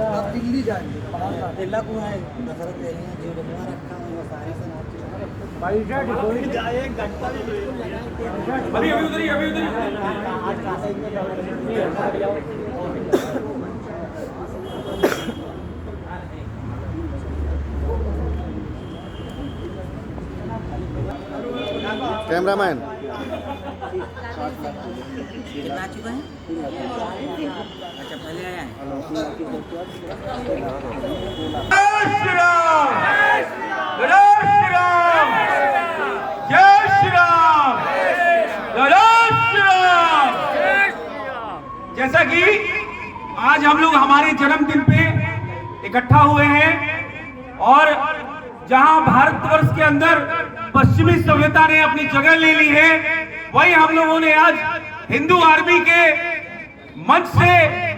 आप दिल्ली जाएंगे, दिल्ला को है दशरथ दे रहे हैं जो बना रखा है वो सारे से अभी उधर ही कैमरामैन कितना चुका है? अच्छा पहले आया है। जैसा कि आज हम लोग हमारे जन्मदिन पे इकट्ठा हुए हैं और जहां भारतवर्ष के अंदर पश्चिमी सभ्यता ने अपनी जगह ले ली है, वही हम लोगों ने आज हिंदू आर्मी के मंच से,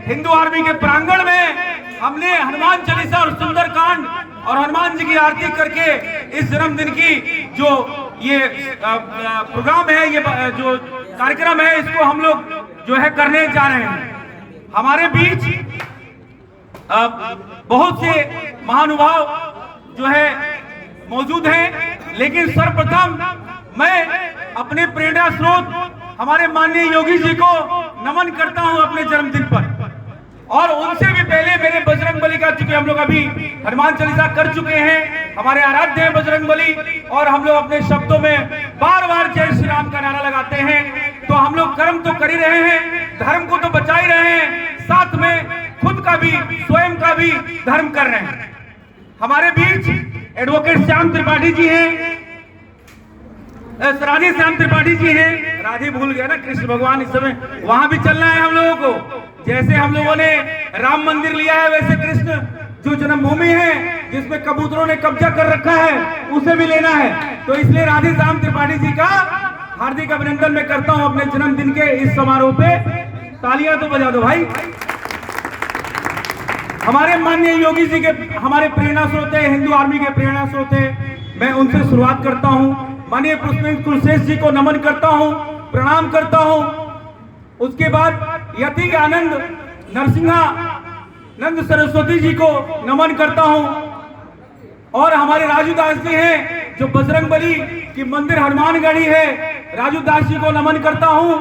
हिंदू आर्मी के प्रांगण में हमने हनुमान चालीसा और सुंदरकांड और हनुमान जी की आरती करके इस जन्मदिन की जो ये प्रोग्राम है, ये जो कार्यक्रम है, इसको हम लोग जो है करने जा रहे हैं। हमारे बीच बहुत से महानुभाव जो है मौजूद हैं, लेकिन सर्वप्रथम मैं अपने प्रेरणा स्रोत हमारे माननीय योगी जी को नमन करता हूं अपने जन्मदिन पर, और उनसे भी पहले मेरे बजरंगबली का, चूंकि हम लोग अभी हनुमान चालीसा कर चुके हैं, हमारे आराध्य हैं बजरंगबली, और हम लोग अपने शब्दों में बार बार जय श्री राम का नारा लगाते हैं। तो हम लोग कर्म तो कर ही रहे हैं, धर्म को तो बचा ही रहे हैं, साथ में खुद का भी, स्वयं का भी धर्म कर रहे हैं। हमारे बीच एडवोकेट श्याम त्रिपाठी जी हैं, राधे श्याम त्रिपाठी जी हैं, राधे भूल गया ना, कृष्ण भगवान इस समय वहां भी चलना है हम लोगों को। जैसे हम लोगों ने राम मंदिर लिया है, वैसे कृष्ण जो जन्मभूमि है जिसमें कबूतरों ने कब्जा कर रखा है, उसे भी लेना है। तो इसलिए राधे श्याम त्रिपाठी जी का हार्दिक अभिनंदन मैं करता हूं अपने जन्मदिन के इस समारोह पे। तालियां तो बजा दो भाई। हमारे माननीय योगी जी के हमारे प्रेरणा स्रोत है, हिंदू आर्मी के प्रेरणा स्रोत है, मैं उनसे शुरुआत करता हूं। माननीय पुष्पेंद्र कुलश्रेष्ठ जी को नमन करता हूं, प्रणाम करता हूं। उसके बाद यति आनंद नरसिंहा नंद सरस्वती जी को नमन करता हूं, और हमारे राजू दास जी हैं जो बजरंगबली की मंदिर हनुमानगढ़ी है, राजू दास जी को नमन करता हूं।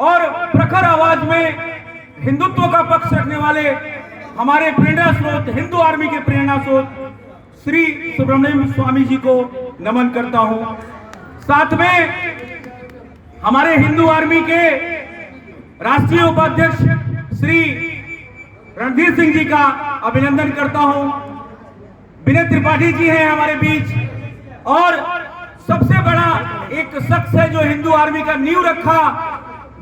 और प्रखर आवाज में हिंदुत्व का पक्ष रखने वाले हमारे प्रेरणा स्रोत, हिंदू आर्मी के प्रेरणा स्रोत श्री सुब्रमण्यम स्वामी जी को नमन करता हूं। साथ में हमारे हिंदू आर्मी के राष्ट्रीय उपाध्यक्ष श्री रणधीर सिंह जी का अभिनंदन करता हूं। विनय त्रिपाठी जी हैं हमारे बीच, और सबसे बड़ा एक शख्स है जो हिंदू आर्मी का नींव रखा,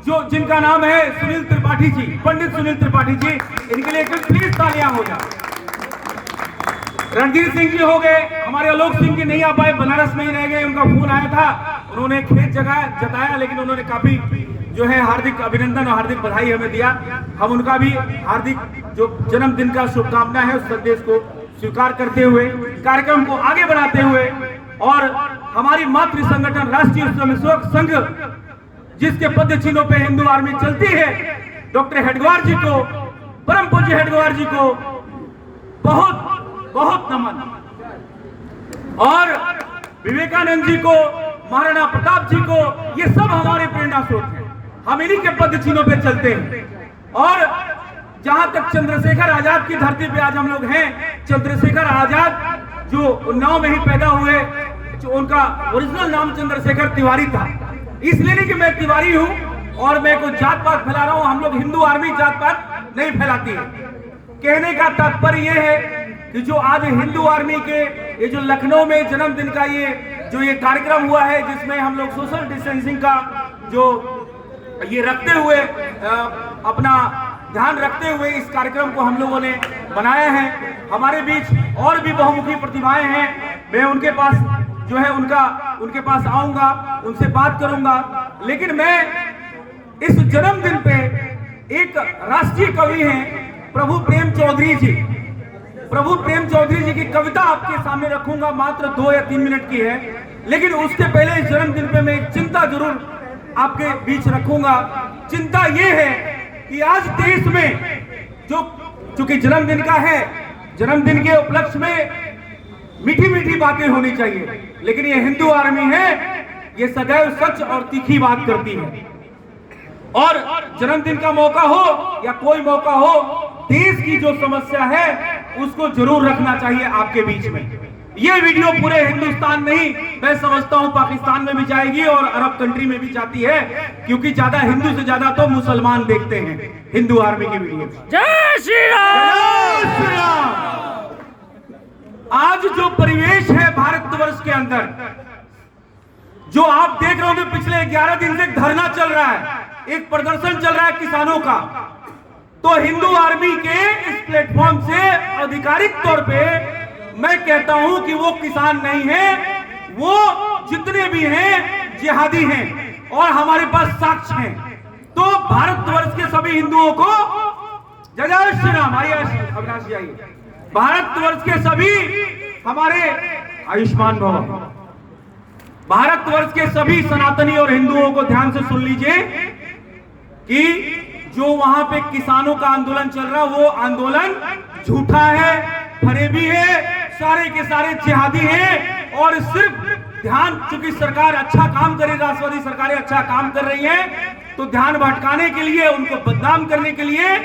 जो जिनका नाम है सुनील त्रिपाठी जी, पंडित सुनील त्रिपाठी जी। इनके लिए प्लीज तालियां हो जाए। रणधीर सिंह जी हो गए, हमारे आलोक सिंह जी नहीं आ पाए, बनारस में ही रह गए, उनका फोन आया था, उन्होंने खेत जताया, लेकिन उन्होंने काफी जो है हार्दिक अभिनंदन और हार्दिक बधाई हमें दिया। हम उनका भी हार्दिक जो जन्मदिन का शुभकामना है उस संदेश को स्वीकार करते हुए, कार्यक्रम को आगे बढ़ाते हुए, और हमारी मातृ संगठन राष्ट्रीय स्वयंसेवक संघ जिसके पद चिन्हों पे हिंदू आर्मी चलती है, डॉक्टर हेडगेवार जी को, परम पूज्य हेडगेवार जी को बहुत बहुत नमन, और विवेकानंद जी को, महाराणा प्रताप जी को, ये सब हमारे प्रेरणा स्रोत हैं, हम इन्हीं के पद चिन्हों पे चलते हैं। और जहां तक चंद्रशेखर आजाद की धरती पे आज हम लोग हैं, चंद्रशेखर आजाद जो उन्नाव में ही पैदा हुए, जो उनका ओरिजिनल नाम चंद्रशेखर तिवारी था, इसलिए नहीं कि मैं तिवारी हूं और मैं कोई जात पात फैला रहा हूं, हम लोग हिंदू आर्मी जात पात नहीं फैलाती है। कहने का तात्पर्य यह है कि जो आज हिंदू आर्मी के ये जो लखनऊ में जन्मदिन का ये कार्यक्रम हुआ है, जिसमें हम लोग सोशल डिस्टेंसिंग का जो ये रखते हुए अपना ध्यान रखते हुए इस कार्यक्रम को हम लोगों ने बनाया है। हमारे बीच और भी बहुमुखी प्रतिभाएं हैं, मैं उनके पास जो है उनके पास आऊंगा, उनसे बात करूंगा। लेकिन मैं इस जन्मदिन पे एक राष्ट्रीय कवि हैं प्रभु प्रेम चौधरी जी, प्रभु प्रेम चौधरी जी की कविता आपके सामने रखूंगा, मात्र 2 या 3 मिनट की है। लेकिन उसके पहले इस जन्मदिन पे मैं एक चिंता जरूर आपके बीच रखूंगा। चिंता ये है कि आज देश में जो चूंकि जन्मदिन का है, जन्मदिन के उपलक्ष्य में मीठी मीठी बातें होनी चाहिए, लेकिन ये हिंदू आर्मी है, ये सदैव सच और तीखी बात करती है। और जन्मदिन का मौका हो या कोई मौका हो, देश की जो समस्या है उसको जरूर रखना चाहिए आपके बीच में। ये वीडियो पूरे हिंदुस्तान नहीं, मैं समझता हूं पाकिस्तान में भी जाएगी और अरब कंट्री में भी जाती है, क्योंकि ज्यादा हिंदू से ज्यादा तो मुसलमान देखते हैं हिंदू आर्मी की वीडियो। जय श्री राम। जय श्री राम। आज जो परिवेश है भारतवर्ष के अंदर, जो आप देख रहे होंगे पिछले 11 दिन से धरना चल रहा है, एक प्रदर्शन चल रहा है किसानों का, तो हिंदू आर्मी के इस प्लेटफॉर्म से आधिकारिक तौर पे मैं कहता हूं कि वो किसान नहीं है, वो जितने भी हैं जिहादी हैं, और हमारे पास साक्ष्य हैं। तो भारतवर्ष के सभी हिंदुओं को जय जय श्री राम। आइए अविनाश जी आइए। भारतवर्ष के सभी हमारे आयुष्मान भव, भारतवर्ष के सभी सनातनी और हिंदुओं को ध्यान से सुन लीजिए कि जो वहां पे किसानों का आंदोलन चल रहा, वो आंदोलन झूठा है, फरेबी है, सारे के सारे जिहादी हैं। और सिर्फ ध्यान, चूंकि सरकार अच्छा काम करे, राष्ट्रवादी सरकारें अच्छा काम कर रही हैं, तो ध्यान भटकाने के लिए, उनको बदनाम करने के लिए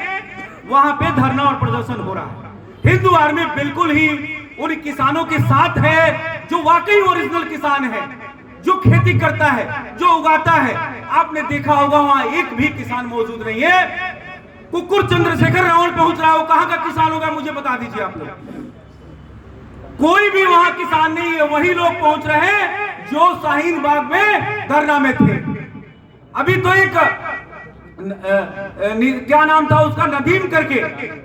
वहां पे धरना और प्रदर्शन हो रहा है। हिंदू आर्मी बिल्कुल ही उन किसानों के साथ है जो वाकई ओरिजिनल किसान है, जो खेती करता है, जो उगाता है। आपने देखा होगा वहां एक भी किसान मौजूद नहीं है। कुकुर चंद्रशेखर रावण पहुंच रहा है, वो कहां का किसान होगा मुझे बता दीजिए आप लोग। कोई भी वहां किसान नहीं है, वही लोग पहुंच रहे हैं जो शाहीन बाग में धरना में थे। अभी तो एक क्या नाम था उसका, नदीम करके,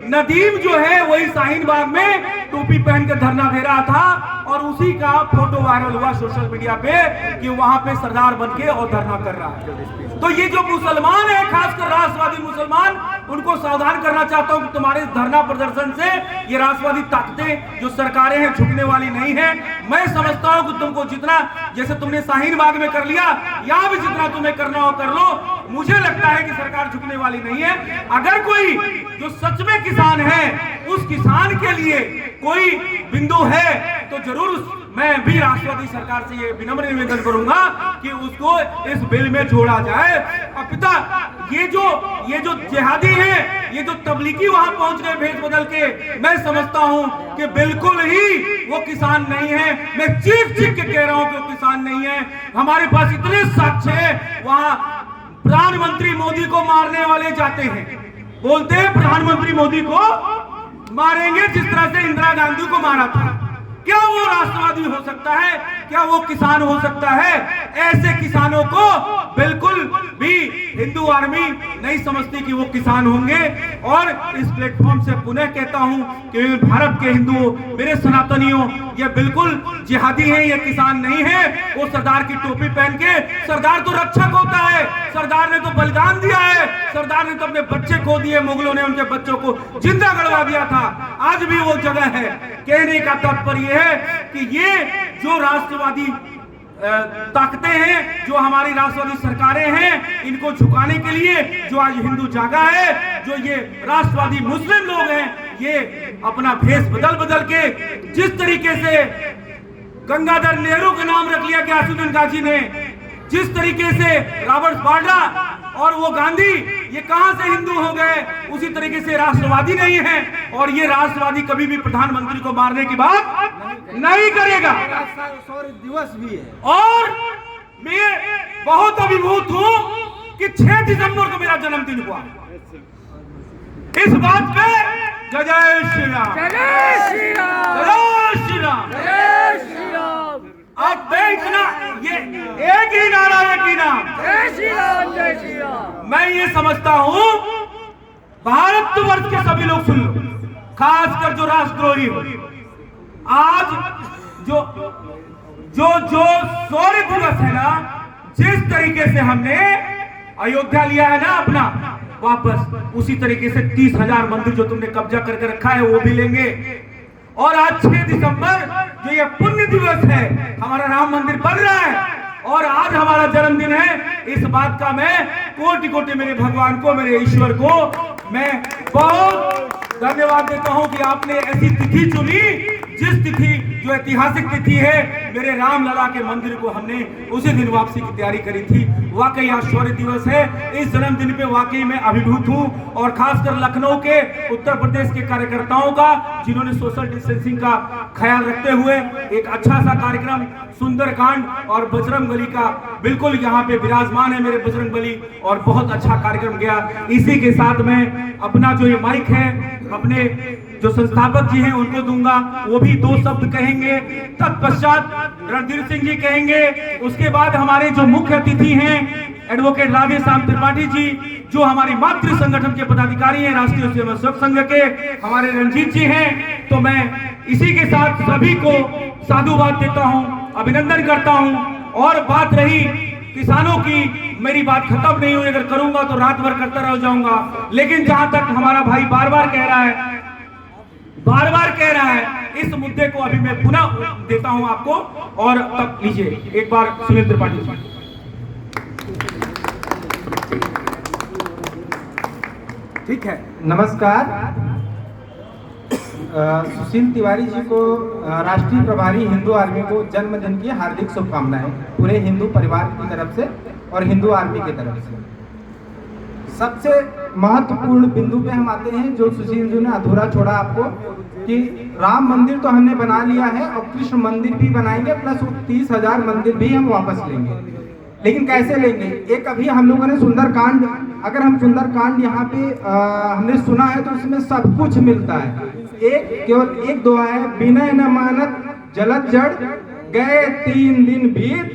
नदीम जो है वही शाहीन बाग में टोपी पहन के धरना दे रहा था, और उसी का फोटो वायरल हुआ सोशल मीडिया पे कि वहां पे सरदार बनके और धरना कर रहा है। तो ये जो मुसलमान है, खासकर राष्ट्रवादी मुसलमान, उनको सावधान करना चाहता हूं कि तुम्हारे धरना प्रदर्शन से ये राष्ट्रवादी ताकतें जो सरकारें हैं झुकने वाली नहीं है। मैं समझता हूं कि तुमको जितना, जैसे तुमने शाहीन बाग में कर लिया, यहां भी जितना तुम्हें करना हो कर लो। मुझे लगता है कि सरकार झुकने वाली नहीं है। अगर कोई जो सच में किसान है, उस किसान के लिए कोई बिंदु है, तो जरूर मैं भी राष्ट्रवादी सरकार से ये विनम्र निवेदन करूंगा कि उसको इस बिल में जोड़ा जाए। और पिता, ये जो जिहादी हैं, ये जो तबलीगी वहां पहुंच गए भेष बदल के, मैं समझता हूं कि बिल्कुल ही वो किसान नहीं है। मैं चीख के कह रहा हूं कि वो किसान नहीं है। हमारे पास इतने साक्ष्य है, वहां प्रधानमंत्री मोदी को मारने वाले जाते हैं, बोलते हैं प्रधानमंत्री मोदी को मारेंगे जिस तरह से इंदिरा गांधी को मारा था। क्या वो राष्ट्रवादी हो सकता है? क्या वो किसान हो सकता है? ऐसे किसानों को बिल्कुल भी हिंदू आर्मी नहीं समझती कि वो किसान होंगे। और इस प्लेटफॉर्म से पुनः कहता हूं कि भारत के हिंदुओं, मेरे सनातनियों, ये बिल्कुल जिहादी हैं, ये किसान नहीं है। वो सरदार की टोपी पहन के, सरदार तो रक्षक होता है, सरदार ने तो बलिदान दिया है, सरदार ने तो अपने बच्चे खो दिए, मुगलों ने उनके बच्चों को जिंदा गड़वा दिया था। आज भी वो जगह है। कहने का तात्पर्य है कि ये जो राष्ट्रवादी ताकतें हैं, जो हमारी राष्ट्रवादी सरकारें हैं, इनको झुकाने के लिए जो आज हिंदू जागा है, जो ये राष्ट्रवादी मुस्लिम लोग हैं, ये अपना भेष बदल के, जिस तरीके से गंगाधर नेहरू का नाम रख लिया गयासुद्दीन गाजी ने, जिस तरीके से रॉबर्ट वाड्रा और वो गांधी, ये कहां से हिंदू हो गए, उसी तरीके से राष्ट्रवादी नहीं है। और ये राष्ट्रवादी कभी भी प्रधानमंत्री को मारने की बात नहीं करेगा। दिवस भी है। और मैं बहुत अभिभूत हूं कि 6 दिसंबर को मेरा जन्मदिन हुआ। इस बात पे जय जय श्री राम, जय श्री राम, जय श्री राम, जय श्री राम। अब इतना ये एक ही नारा, एक ही नाम, जय श्री राम, जय श्री राम। मैं ये समझता हूं भारतवर्ष के सभी लोग सुन लो, खासकर जो राष्ट्रद्रोही हो। आज जो जो जो शौर्य दिवस है ना, जिस तरीके से हमने अयोध्या लिया है ना अपना वापस, उसी तरीके से 30,000 मंदिर जो तुमने कब्जा करके रखा है वो भी लेंगे। और आज 6 दिसंबर जो ये पुण्य दिवस है, हमारा राम मंदिर बन रहा है, और आज हमारा जन्मदिन है। इस बात का मैं कोटि कोटि मेरे भगवान को, मेरे ईश्वर को मैं बहुत धन्यवाद देता हूं कि आपने ऐसी तिथि चुनी, जिस तिथि जो ऐतिहासिक तिथि है। मेरे रामलला के मंदिर को हमने उसी दिन वापसी की तैयारी करी थी। वाकई आज शौर्य दिवस है। इस जन्मदिन पे वाकई मैं अभिभूत हूं, और खासकर लखनऊ के, उत्तर प्रदेश के कार्यकर्ताओं का, जिन्होंने सोशल डिस्टेंसिंग का ख्याल रखते हुए एक अच्छा सा कार्यक्रम, सुंदरकांड और बजरंगबली का बिल्कुल यहाँ पे विराजमान है मेरे बजरंगबली, और बहुत अच्छा कार्यक्रम गया। इसी के साथ मैं अपना जो ये माइक है अपने जो संस्थापक जी हैं उनको दूंगा, वो भी 2 शब्द कहेंगे। तत्पश्चात रणधीर सिंह जी कहेंगे। उसके बाद हमारे जो मुख्य अतिथि हैं एडवोकेट राधे श्याम त्रिपाठी जी, जो हमारे मातृ संगठन के पदाधिकारी हैं, राष्ट्रीय स्वयंसेवक संघ के हमारे रंजीत जी हैं। तो मैं इसी के साथ सभी को साधुवाद देता हूं, अभिनंदन करता हूं। और बात रही किसानों की, मेरी बात खत्म नहीं हुई, अगर करूंगा तो रात भर करता रह जाऊंगा। लेकिन जहां तक हमारा भाई बार बार कह रहा है, इस मुद्दे को अभी मैं पुनः देता हूं आपको। और तब लीजिए एक बार सुनील त्रिपाठी जी। ठीक है, नमस्कार। सुशील तिवारी जी को, राष्ट्रीय प्रभारी हिंदू आर्मी को जन्मदिन की हार्दिक शुभकामनाएं पूरे हिंदू परिवार की तरफ से और हिंदू आर्मी की तरफ से। सबसे महत्वपूर्ण बिंदु पे हम आते हैं जो सुशील जी ने अधूरा छोड़ा आपको, कि राम मंदिर तो हमने बना लिया है और कृष्ण मंदिर भी बनाएंगे, प्लस 30,000 मंदिर भी हम वापस लेंगे। लेकिन कैसे लेंगे? एक अभी हम लोगों ने सुंदरकांड, अगर हम सुंदरकांड यहाँ पे हमने सुना है तो उसमें सब कुछ मिलता है। केवल एक दुआ है, विनय न मानत जलत जड़, गए 3 दिन बीत,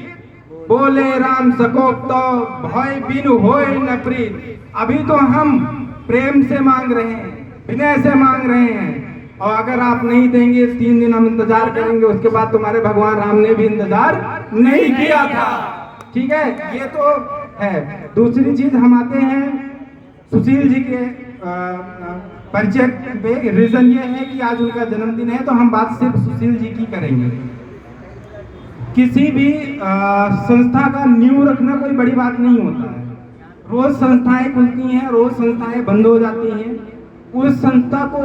बोले राम सकोप तो भय बिन होए न प्रीत। अभी तो हम प्रेम से मांग रहे हैं, विनय से मांग रहे हैं, और अगर आप नहीं देंगे 3 दिन हम इंतजार करेंगे। उसके बाद तुम्हारे भगवान राम ने भी इंतजार नहीं किया था। ठीक है, ये तो है। दूसरी चीज हम आते हैं सुशील जी के परिचय पे। रीजन ये है कि आज उनका जन्मदिन है, तो हम बात सिर्फ सुशील जी की करेंगे। किसी भी संस्था का नींव रखना कोई बड़ी बात नहीं होता है। रोज संस्थाएं खुलती हैं, रोज संस्थाएं बंद हो जाती हैं। उस संस्था को,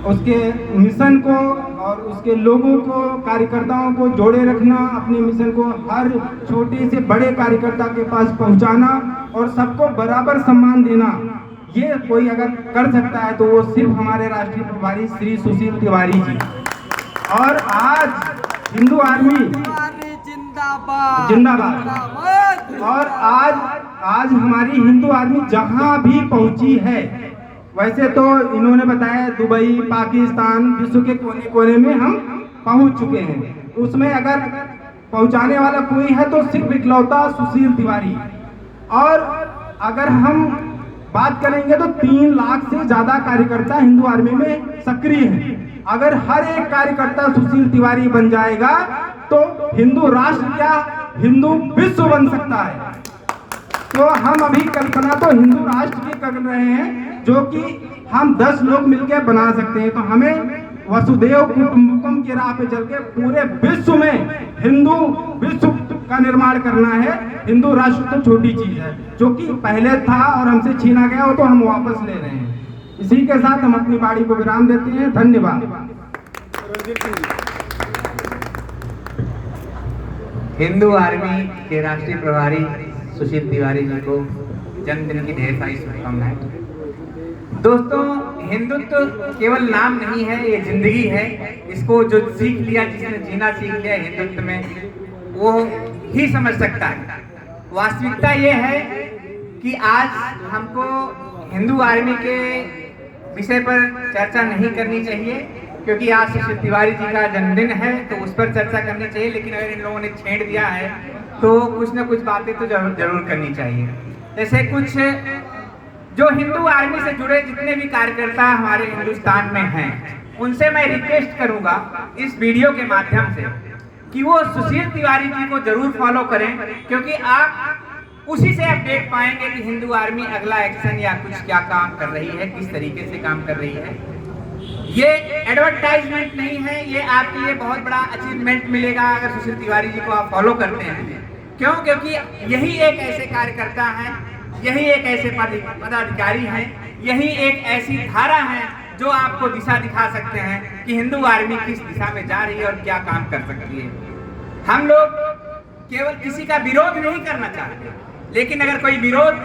उसके मिशन को और उसके लोगों को, कार्यकर्ताओं को जोड़े रखना, अपने मिशन को हर छोटे से बड़े कार्यकर्ता के पास पहुंचाना और सबको बराबर सम्मान देना, ये कोई अगर कर सकता है तो वो सिर्फ हमारे राष्ट्रीय प्रभारी श्री सुशील तिवारी जी। और आज हिंदू आर्मी जिंदाबाद। और आज हमारी हिंदू आर्मी जहां भी पहुंची है, वैसे तो इन्होंने बताया दुबई, पाकिस्तान, विश्व के कोने कोने में हम पहुंच चुके हैं। उसमें अगर पहुंचाने वाला कोई है तो सिर्फ इकलौता सुशील तिवारी। और अगर हम बात करेंगे तो 3 लाख से ज्यादा कार्यकर्ता हिंदू आर्मी में सक्रिय हैं। अगर हर एक कार्यकर्ता सुशील तिवारी बन जाएगा तो हिंदू राष्ट्र क्या, हिंदू विश्व बन सकता है। तो हम अभी कल्पना तो हिंदू राष्ट्र की कर रहे हैं, जो कि हम 10 लोग मिलकर बना सकते हैं। तो हमें वसुदेव कुटुंबकम की राह पे चल के पूरे विश्व में हिंदू विश्व का निर्माण करना है। हिंदू राष्ट्र तो छोटी चीज है, जो कि पहले था और हमसे छीना गया, वो तो हम वापस ले रहे हैं। इसी के साथ हम अपनी बाड़ी को विराम देते हैं। धन्यवाद। हिंदू आर्मी के राष्ट्रीय प्रभारी सुशील तिवारी जी को जन्मदिन की ढेर सारी शुभकामनाएं। दोस्तों, हिंदुत्व केवल नाम नहीं है, ये जिंदगी है। इसको जो सीख लिया, जिसने जीना सीख लिया हिंदुत्व में, वो ही समझ सकता है। वास्तविकता ये है कि आज हमको हिंदू आर्मी के विषय पर चर्चा नहीं करनी चाहिए, क्योंकि आज सुशील तिवारी जी का जन्मदिन है तो उस पर चर्चा करनी चाहिए। लेकिन अगर इन लोगों ने छेड़ दिया है तो कुछ ना कुछ बातें तो जरूर करनी चाहिए। जैसे कुछ जो हिंदू आर्मी से जुड़े जितने भी कार्यकर्ता हमारे हिंदुस्तान में हैं, उनसे मैं रिक्वेस्ट करूंगा इस वीडियो के माध्यम से कि वो सुशील तिवारी जी को जरूर फॉलो करें, क्योंकि आप उसी से आप देख पाएंगे कि हिंदू आर्मी अगला एक्शन या कुछ क्या काम कर रही है, किस तरीके से काम कर रही है। ये एडवर्टाइजमेंट नहीं है, ये आपके लिए बहुत बड़ा अचीवमेंट मिलेगा अगर सुशील तिवारी जी को आप फॉलो करते हैं। क्यों? क्योंकि यही एक ऐसे कार्यकर्ता है, यही एक ऐसे पदाधिकारी हैं, यही एक ऐसी धारा है जो आपको दिशा दिखा सकते हैं कि हिंदू आर्मी किस दिशा में जा रही है और क्या काम कर सकती है। हम लोग केवल किसी का विरोध नहीं करना चाहते, लेकिन अगर कोई विरोध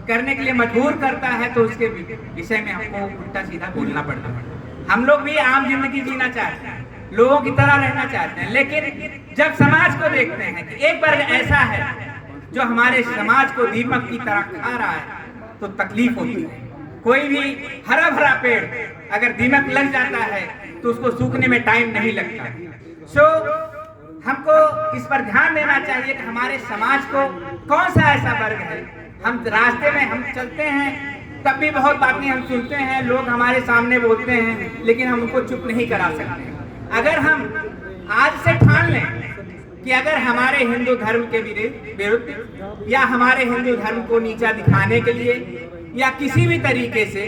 करने के लिए मजबूर करता है तो उसके विषय में हमको उल्टा सीधा बोलना पड़ता है। हम लोग भी आम जिंदगी जीना चाहते हैं, लोगों की तरह रहना चाहते हैं, लेकिन जब समाज को देखते हैं कि एक वर्ग ऐसा है जो हमारे समाज को दीमक की तरह खा रहा है तो तकलीफ होती है। कोई भी हरा भरा पेड़ अगर दीमक लग जाता है तो उसको सूखने में टाइम नहीं लगता। सो हमको इस पर ध्यान देना चाहिए कि हमारे समाज को कौन सा ऐसा वर्ग है, हम रास्ते में हम चलते हैं तब भी बहुत बातें हम सुनते हैं, लोग हमारे सामने बोलते हैं, लेकिन हम उनको चुप नहीं करा सकते। अगर हम आज से ठान लें कि अगर हमारे हिंदू धर्म के विरुद्ध या हमारे हिंदू धर्म को नीचा दिखाने के लिए या किसी भी तरीके से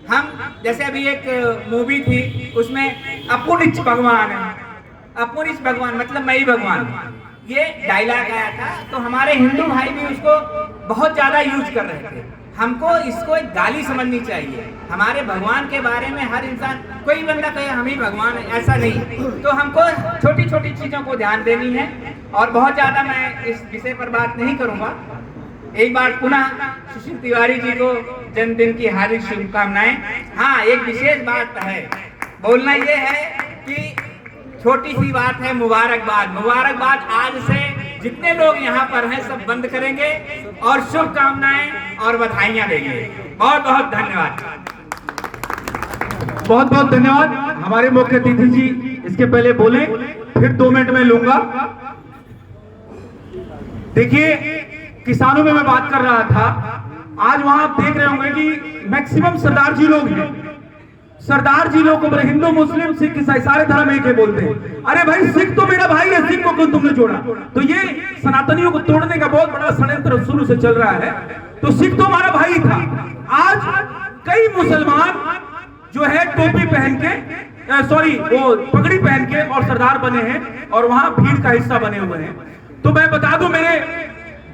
हम, जैसे अभी एक मूवी थी उसमें अपुनिच भगवान है, अपुनिच भगवान मतलब मैं ही भगवान, ये डायलॉग आया था, तो हमारे हिंदू भाई भी उसको बहुत ज्यादा यूज कर रहे थे। हमको इसको एक गाली समझनी चाहिए। हमारे भगवान के बारे में हर इंसान, कोई बंदा कहे हम ही भगवान है, ऐसा नहीं। तो हमको छोटी छोटी चीजों को ध्यान देनी है और बहुत ज्यादा मैं इस विषय पर बात नहीं करूंगा। एक बार पुनः सुशील तिवारी जी को जन्मदिन की हार्दिक शुभकामनाएं। हाँ, एक विशेष बात है, बोलना ये है कि छोटी सी बात है, मुबारकबाद। मुबारकबाद आज से जितने लोग यहाँ पर हैं सब बंद करेंगे और शुभकामनाएं और बधाइयां देंगे। बहुत बहुत धन्यवाद। बहुत बहुत धन्यवाद हमारे मुख्य अतिथि जी। इसके पहले बोले फिर 2 मिनट में लूंगा। देखिए, किसानों में मैं बात कर रहा था, आज वहां आप देख रहे होंगे कि मैक्सिमम सरदार जी लोग हैं। सरदार जी लोग को हिंदू मुस्लिम सिख ईसाई सारे धर्म एक है बोलते हैं। अरे भाई, सिख तो मेरा भाई है, सिख को क्यों तुमने जोड़ा? तो ये सनातनियों को तोड़ने का बहुत बड़ा षड्यंत्र शुरू से चल रहा है। तो सिख तो हमारा भाई था। आज कई मुसलमान जो है टोपी पहन के, सॉरी वो पगड़ी पहन के और सरदार बने हैं और वहां भीड़ का हिस्सा बने हुए हैं। तो मैं बता दूं मेरे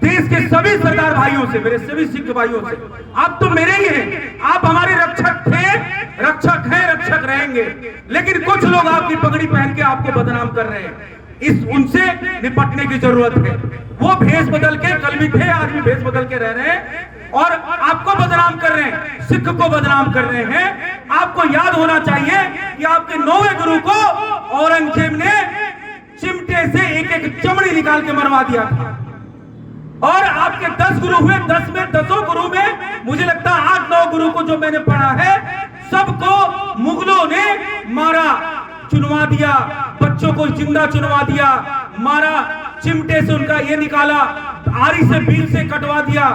देश के सभी सरदार भाइयों से, मेरे सभी सिख भाइयों से, आप तो मेरे ही हैं, आप हमारे रक्षक थे, रक्षक हैं, रक्षक रहेंगे। लेकिन कुछ लोग आपकी पगड़ी पहन के आपको बदनाम कर रहे हैं, उनसे निपटने की जरूरत है। वो भेष बदल के, कल भी थे आज भी भेष बदल के रह रहे हैं और आपको बदनाम कर रहे हैं, सिख को बदनाम कर रहे हैं। आपको याद होना चाहिए कि आपके 9वें गुरु को औरंगजेब ने चिमटे से एक एक चमड़ी निकाल के मरवा दिया था और आपके 10 गुरु हुए, 10 में 10 गुरु में मुझे लगता है 8-9 गुरु को जो मैंने पढ़ा है सबको मुगलों ने मारा, चुनवा दिया, बच्चों को जिंदा चुनवा दिया, मारा, चिमटे से उनका ये निकाला, आरी से बीज से कटवा दिया।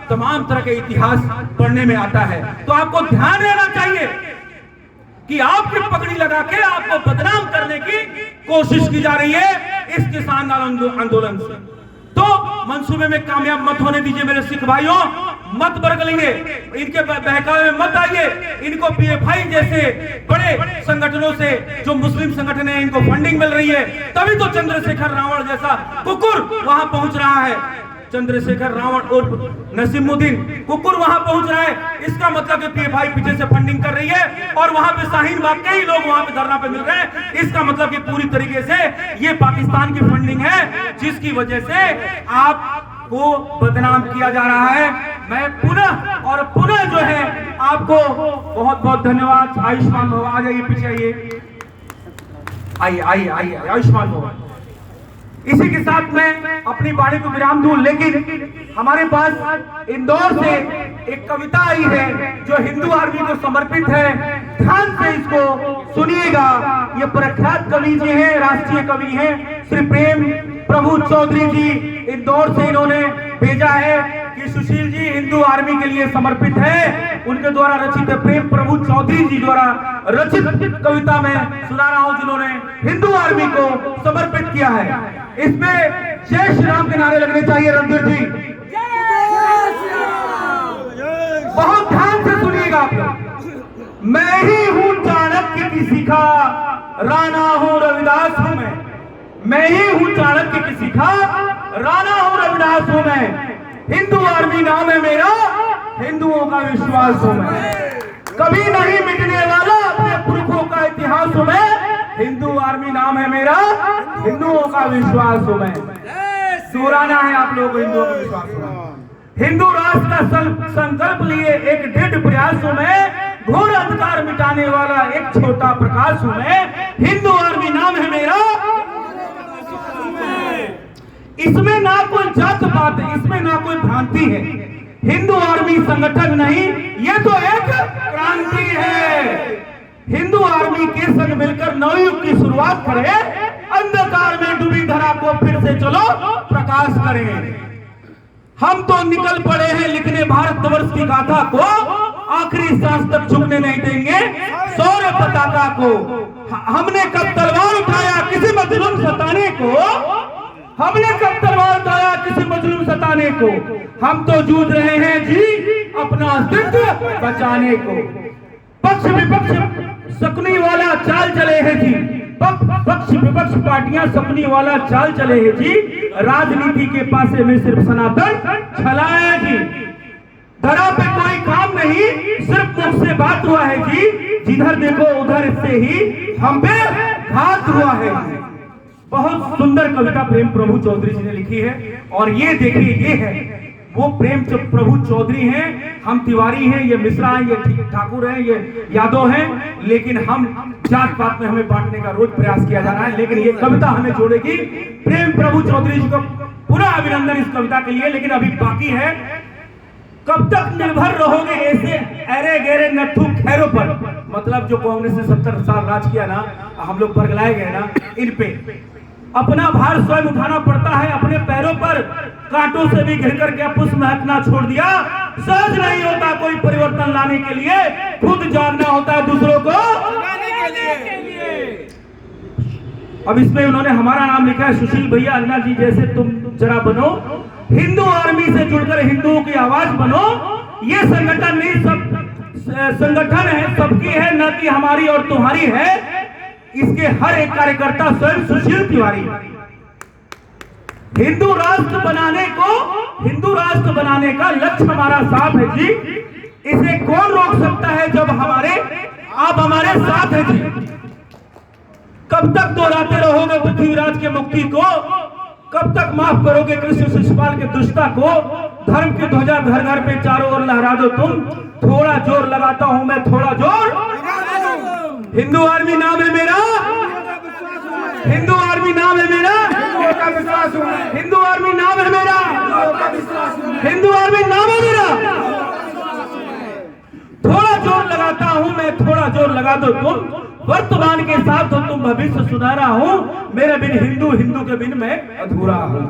तमाम तरह के इतिहास पढ़ने में आता है। तो आपको ध्यान रहना चाहिए कि आपकी पगड़ी लगा के आपको बदनाम करने की कोशिश की जा रही है इस किसान आंदोलन से। तो मंसूबे में कामयाब मत होने दीजिए मेरे सिख भाइयों, मत बरगलिए, इनके बहकावे में मत आइए। इनको पीएफआई जैसे बड़े संगठनों से, जो मुस्लिम संगठन है, इनको फंडिंग मिल रही है, तभी तो चंद्रशेखर रावण जैसा कुकुर वहां पहुंच रहा है। चंद्रशेखर रावण और नसीमुद्दीन कुकुर वहां पहुंच रहा है। इसका मतलब कि पीएफआई पीछे से फंडिंग कर रही है और वहां पे शाहीन बाग के ही लोग वहां पे धरना पे मिल रहे हैं। इसका मतलब कि पूरी तरीके से ये पाकिस्तान की फंडिंग है, जिसकी वजह से आपको बदनाम किया जा रहा है। मैं पुनः और पुनः जो है आपको बहुत बहुत धन्यवाद। आयुष्मान भव, आ जाइए पीछे, आइए आइए आइए आइए, आयुष्मान भव। इसी के साथ मैं अपनी वाणी को विराम दूं, लेकिन हमारे पास इंदौर से एक कविता आई है जो हिंदू आर्मी को समर्पित है। ध्यान से इसको सुनिएगा। ये प्रख्यात कवि जी हैं, राष्ट्रीय कवि हैं, श्री प्रेम प्रभु चौधरी जी। इंदौर से इन्होंने भेजा है कि सुशील जी हिंदू आर्मी के लिए समर्पित है। उनके द्वारा रचित प्रेम प्रभु चौधरी जी द्वारा रचित कविता में सुना रहा हूं, जिन्होंने हिंदू आर्मी को समर्पित किया है। इसमें जय श्री राम के नारे लगने चाहिए। रणधीर जी बहुत ध्यान से सुनिएगा आप लोग। मैं ही हूं चाणक्य किसी का, राणा हूँ रविदास हूँ मैं ही हूँ चाणक्य किसी का, राणा हूँ रविदास हूँ मैं। हिंदू आर्मी नाम है मेरा, हिंदुओं का विश्वास हूँ मैं। कभी नहीं मिटने वाला अपने पुरखों का इतिहास हूँ मैं। हिंदू आर्मी नाम है मेरा, हिंदुओं का विश्वास हूँ मैं। दोहराना है आप लोगों को, हिंदुओं का विश्वास हूँ मैं। हिंदू राष्ट्र का संकल्प लिए एक दृढ़ प्रयास हूँ मैं। घोर अंधकार मिटाने वाला एक छोटा प्रकाश हूँ मैं। हिंदू आर्मी नाम है मेरा। इसमें ना कोई जात पात है, इसमें ना कोई भ्रांति है। हिंदू आर्मी संगठन नहीं, ये तो एक क्रांति है। हिंदू आर्मी के संग मिलकर नवयुग की शुरुआत करें। अंधकार में डूबी धरा को फिर से चलो प्रकाश करें। हम तो निकल पड़े हैं लिखने भारतवर्ष की गाथा को, आखिरी सांस तक झुकने नहीं देंगे सौर्य पताका को। हमने कब तलवार उठाया किसी मजलूम सताने को, हमने कब तलवार उठाया किसी मजलूम सताने को। हम तो जूझ रहे हैं जी अपना अस्तित्व बचाने को। पक्ष विपक्ष सकनी वाला चाल चले हैं जी, पक्ष विपक्ष पार्टियां सकनी वाला चाल चले हैं जी। राजनीति के पासे में सिर्फ सनातन छलाया जी। धरा पे कोई काम नहीं, सिर्फ मुख से बात हुआ है जी। जिधर देखो उधर से ही हम पे घात हुआ है। बहुत सुंदर कविता प्रेम प्रभु चौधरी जी ने लिखी है। और ये देखिए, ये है वो प्रेम प्रभु चौधरी हैं, हम तिवारी हैं, ये मिश्रा हैं, ये ठाकुर हैं, ये यादव हैं। लेकिन हम जात पात में हमें बांटने का रोज प्रयास किया जा रहा है। लेकिन ये कविता हमें जोड़ेगी। प्रेम प्रभु चौधरी जी को पूरा अभिनंदन इस कविता के लिए। लेकिन अभी बाकी है, कब तक निर्भर रहोगे ऐसे अरे गहरे नट्ठू खैरों पर। मतलब जो कांग्रेस ने 70 साल राज किया ना, हम लोग बरगलाए गए ना, इन पे अपना भार स्वयं उठाना पड़ता है अपने पैरों पर। कांटों से भी घिर कर के पुष्प महकना छोड़ दिया। सहज नहीं होता कोई परिवर्तन लाने के लिए, खुद जानना होता है दूसरों को के लिए। अब इसमें उन्होंने हमारा नाम लिखा है, सुशील भैया अन्ना जी जैसे तुम जरा बनो। हिंदू आर्मी से जुड़कर हिंदुओं की आवाज बनो। ये संगठन नहीं, सब संगठन है, सबकी है, न कि हमारी और तुम्हारी है। इसके हर एक कार्यकर्ता स्वयं सुशील तिवारी। हिंदू राष्ट्र बनाने का लक्ष्य हमारा साफ है जी। इसे कौन रोक सकता है जब आप हमारे साथ हैं जी। कब तक दोहराते रहोगे पृथ्वीराज के मुक्ति को, कब तक माफ करोगे कृष्ण शिशुपाल के दुष्टता को। धर्म की ध्वजा घर घर पे चारों ओर लहरा दो तुम। थोड़ा जोर लगाता हूं मैं, थोड़ा जोर। हिंदू आर्मी नाम है मेरा, हिंदू आर्मी नाम है मेरा, हिंदू आर्मी नाम है मेरा, हिंदू आर्मी नाम है मेरा। थोड़ा जोर लगाता हूं मैं, थोड़ा जोर लगा दो तुम। वर्तमान के साथ हो तुम, भविष्य सुधारा हूं। मेरे बिन हिंदू, हिंदू के बिन मैं अधूरा हूं।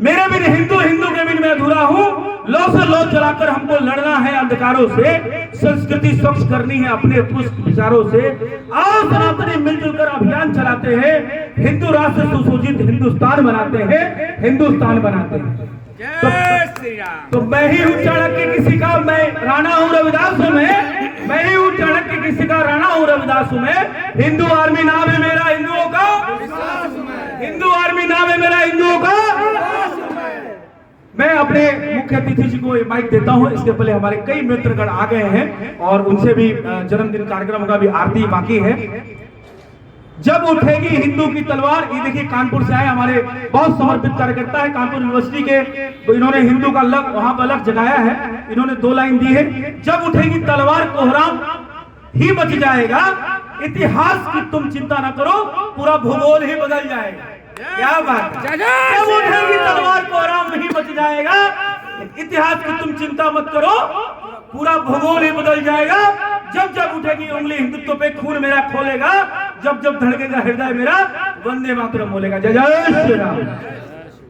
मेरे बिन हिंदू, हिंदू के बिन मैं अधूरा हूं। लो से लो चलाकर हमको लड़ना है अंधकारों से। संस्कृति स्वच्छ करनी है अपने पुष्ट विचारों से। आओ सनातनी मिलजुल कर अभियान चलाते हैं। हिंदू राष्ट्र सुसज्जित हिंदुस्तान बनाते हैं, हिंदुस्तान बनाते हैं। तो मैं ही हूँ चाणक्य किसी का, मैं राणा हूँ रविदास हूँ मैं ही हूँ चाणक्य किसी का, राणा हूँ रविदास हूँ मैं। हिंदू आर्मी नाम है मेरा, हिंदुओं का हिंदू आर्मी नाम है मेरा, हिंदुओं का। मैं अपने मुख्य अतिथि जी को माइक देता हूं। इसके पहले हमारे कई मित्रगण आ गए हैं और उनसे भी जन्मदिन कार्यक्रम का भी आरती बाकी है। जब उठेगी हिंदू की तलवार, ये देखिए कानपुर से आए हमारे बहुत समर्पित कार्यकर्ता है कानपुर यूनिवर्सिटी के, तो इन्होंने हिंदू का अलग वहां पर अलग जगाया है। इन्होंने 2 लाइन दी है। जब उठेगी तलवार कोहराम ही बच जाएगा, इतिहास की तुम चिंता न करो, पूरा भूगोल ही बदल जाएगा। क्या बात है, जब उठेगी तलवार कोहराम ही बच जाएगा, इतिहास की तुम चिंता मत करो, पूरा भूगोल ही बदल जाएगा। जब जब उठेगी उंगली हिंदुत्व पे, खून मेरा खोलेगा। जब जब धड़केगा हृदय मेरा, वंदे मातरम बोलेगा। जय जय श्री राम।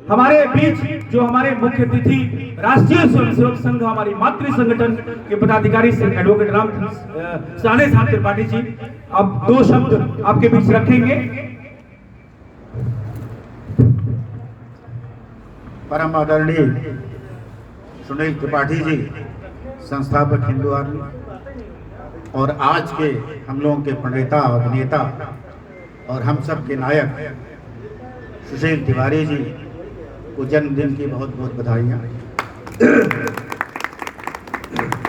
हमारे बीच जो हमारे मुख्य अतिथि राष्ट्रीय स्वयंसेवक संघ, हमारी मातृ संगठन के पदाधिकारी श्री एडवोकेट राम साने साहब त्रिपाठी जी, अब 2 शब्द आपके बीच रखेंगे। परम आदरणीय सुनील त्रिपाठी जी, संस्थापक हिंदू आर्मी, और आज के हम लोगों के प्रणेता अभिनेता और हम सब के नायक सुशील तिवारी जी को जन्मदिन की बहुत बहुत बधाइयाँ।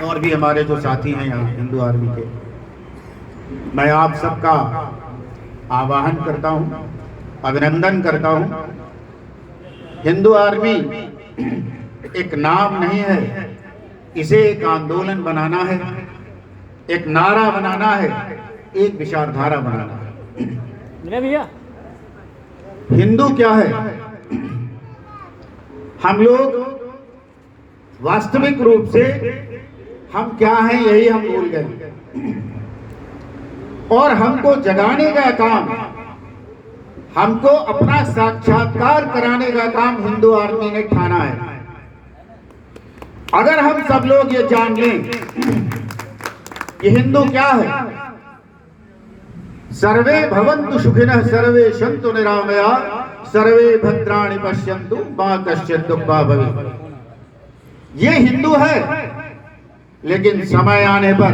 और भी हमारे जो साथी हैं यहाँ हिंदू आर्मी के, मैं आप सबका आह्वान करता हूँ, अभिनंदन करता हूँ। हिंदू आर्मी एक नाम नहीं है, इसे एक आंदोलन बनाना है, एक नारा बनाना है, एक विचारधारा बनाना है। भैया हिंदू क्या है? हम लोग वास्तविक रूप से हम क्या हैं यही हम भूल गए, और हमको जगाने का काम, हमको अपना साक्षात्कार कराने का काम हिंदू आर्मी ने ठाना है। अगर हम सब लोग ये जान लें कि हिंदू क्या है, सर्वे भवन्तु सुखिनः सर्वे सन्तु निरामया सर्वे भद्राणि पश्यन्तु मा कश्चित् दुःखभाग् भवेत्। ये हिंदू है, लेकिन समय आने पर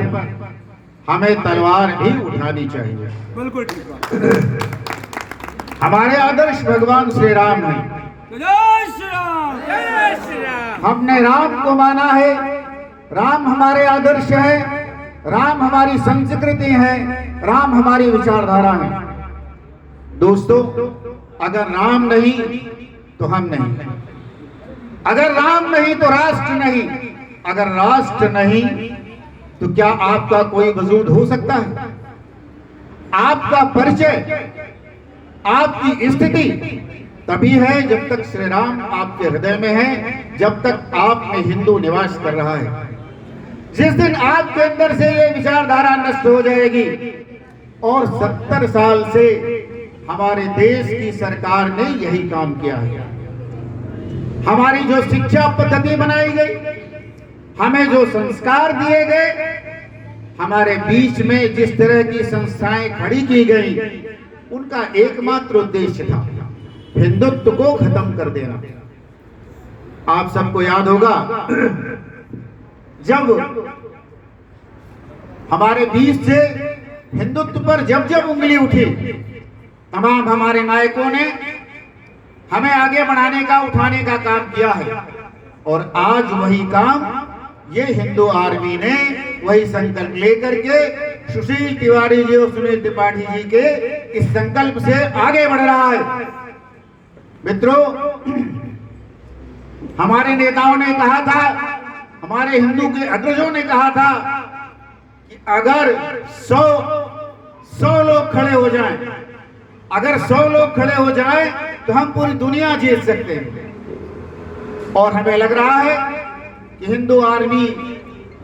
हमें तलवार भी उठानी चाहिए। बिल्कुल ठीक बात। हमारे आदर्श भगवान श्री राम हैं। जय श्री राम, जय श्री राम। हमने राम को माना है, राम हमारे आदर्श है, राम हमारी संस्कृति है, राम हमारी विचारधारा है। दोस्तों, अगर राम नहीं तो हम नहीं, अगर राम नहीं तो राष्ट्र नहीं, अगर राष्ट्र नहीं तो क्या आपका कोई वजूद हो सकता है? आपका परिचय, आपकी स्थिति तभी है जब तक श्री राम आपके हृदय में है, जब तक आप में हिंदू निवास कर रहा है। जिस दिन आपके अंदर से ये विचारधारा नष्ट हो जाएगी, और 70 साल से हमारे देश की सरकार ने यही काम किया है। हमारी जो शिक्षा पद्धति बनाई गई, हमें जो संस्कार दिए गए, हमारे बीच में जिस तरह की संस्थाएं खड़ी की गई, उनका एकमात्र उद्देश्य था हिंदुत्व को खत्म कर देना। आप सबको याद होगा, जब हमारे बीच से हिंदुत्व पर जब जब उंगली उठी, तमाम हमारे नायकों ने हमें आगे बढ़ाने का, उठाने का काम किया है। और आज वही काम ये हिंदू आर्मी ने वही संकल्प लेकर के सुशील तिवारी जी और सुनील त्रिपाठी जी के इस संकल्प से आगे बढ़ रहा है। मित्रों, हमारे नेताओं ने कहा था, हमारे हिंदू के अग्रजों ने कहा था कि अगर 100 लोग खड़े हो जाएं, अगर 100 लोग खड़े हो जाएं तो हम पूरी दुनिया जीत सकते हैं। और हमें लग रहा है कि हिंदू आर्मी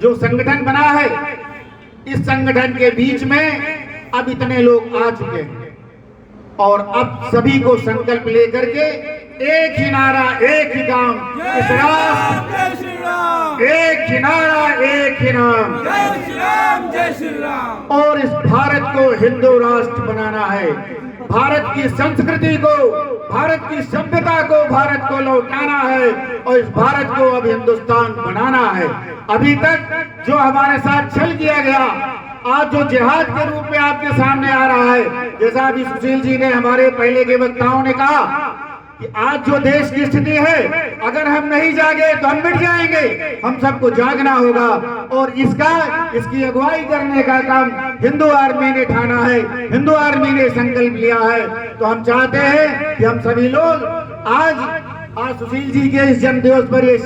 जो संगठन बना है, इस संगठन के बीच में अब इतने लोग आ चुके हैं, और अब सभी को संकल्प लेकर के एक ही नारा, एक ही काम, इस राष्ट्र, एक ही नारा, एक ही नाम, जय श्री राम, जय श्री राम। और इस भारत को हिंदू राष्ट्र बनाना है। भारत की संस्कृति को, भारत की सभ्यता को, भारत को लौटाना है, और इस भारत को अब हिंदुस्तान बनाना है। अभी तक जो हमारे साथ छल किया गया, आज जो जिहाद के रूप में आपके सामने आ रहा है, जैसा अभी सुशील जी ने, हमारे पहले के वक्ताओं ने कहा कि आज जो देश की स्थिति है, अगर हम नहीं जागे तो हम मिट जाएंगे। हम सबको जागना होगा, और इसकी अगुवाई करने का काम हिंदू आर्मी ने ठाना है, हिंदू आर्मी ने संकल्प लिया है। तो हम चाहते हैं कि हम सभी लोग आज सुशील जी के इस जन्मदिवस पर ये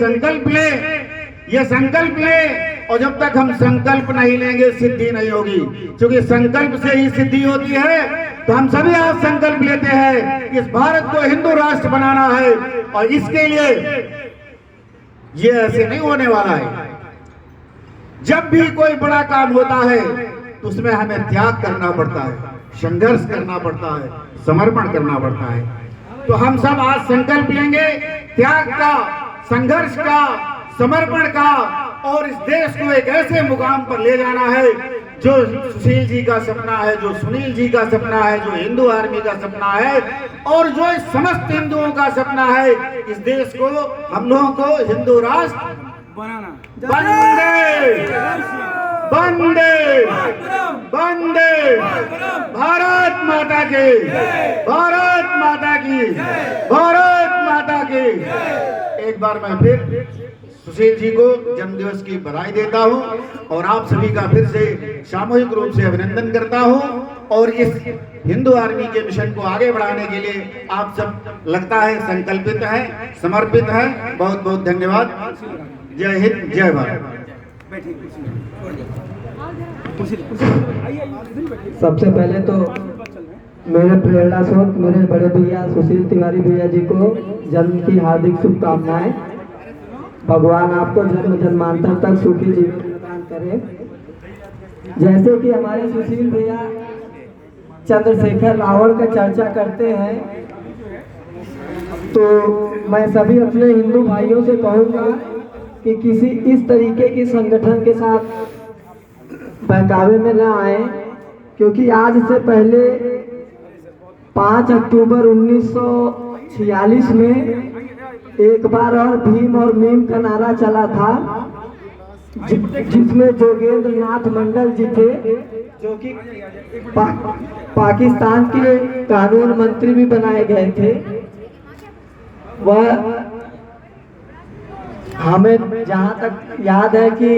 संकल्प लें, और जब तक हम संकल्प नहीं लेंगे, सिद्धि नहीं होगी। क्योंकि संकल्प से ही सिद्धि होती है। तो हम सभी आज संकल्प लेते हैं कि इस भारत को हिंदू राष्ट्र बनाना है, और इसके लिए ये ऐसे नहीं होने वाला है। जब भी कोई बड़ा काम होता है तो उसमें हमें त्याग करना पड़ता है, संघर्ष करना पड़ता है, समर्पण करना पड़ता है। तो हम सब आज संकल्प लेंगे त्याग का, संघर्ष का, समर्पण का, और इस देश को एक ऐसे मुकाम पर ले जाना है जो सुशील जी का सपना है, जो सुनील जी का सपना है, जो हिंदू आर्मी का सपना है, और जो इस समस्त हिंदुओं का सपना है। इस देश को, हम लोगों को हिंदू राष्ट्र बनाना। वंदे वंदे भारत माता की, भारत माता की, भारत माता की। एक बार मैं फिर सुशील जी को जन्मदिवस की बधाई देता हूं और आप सभी का फिर से सामूहिक रूप से अभिनंदन करता हूं। और इस हिंदू आर्मी के मिशन को आगे बढ़ाने के लिए आप सब लगता है संकल्पित है, समर्पित है। बहुत बहुत धन्यवाद। जय हिंद, जय भारत। सबसे पहले तो मेरे प्रेरणा स्रोत मेरे बड़े भैया सुशील तिवारी भैया जी को जन्म की हार्दिक शुभकामनाएं। भगवान आपको जन्म जन्मांतर तक सुखी जीवन प्रदान करे। जैसे कि हमारे सुशील भैया चंद्रशेखर रावण का चर्चा करते हैं, तो मैं सभी अपने हिंदू भाइयों से कहूँगा कि किसी इस तरीके की संगठन के साथ बहकावे में न आए, क्योंकि आज से पहले 5 अक्टूबर 1946 में एक बार और भीम और मीम का नारा चला था, जिसमें जोगेंद्र नाथ मंडल जी थे, जो कि पाकिस्तान के कानून मंत्री भी बनाए गए थे। वह हमें जहां तक याद है कि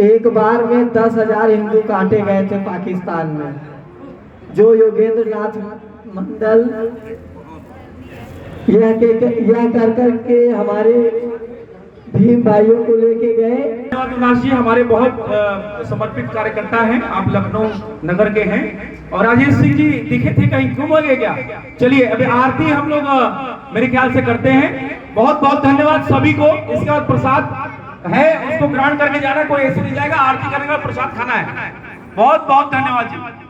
एक बार में 10,000 हिंदू काटे गए थे पाकिस्तान में, जो योगेंद्र नाथ मंडल यह कर के हमारे भीम भाइयों को लेके गए। धन्यवाद जी, हमारे बहुत समर्पित कार्यकर्ता हैं, आप लखनऊ नगर के हैं। और राजेश सिंह जी दिखे थे, कहीं गुम हो गए क्या? चलिए अभी आरती हम लोग मेरे ख्याल से करते हैं। बहुत बहुत धन्यवाद सभी को। इसके बाद प्रसाद है, उसको ग्रहण करके जाना, कोई ऐसे नहीं जाएगा। आरती करने का प्रसाद खाना है। बहुत बहुत धन्यवाद जी।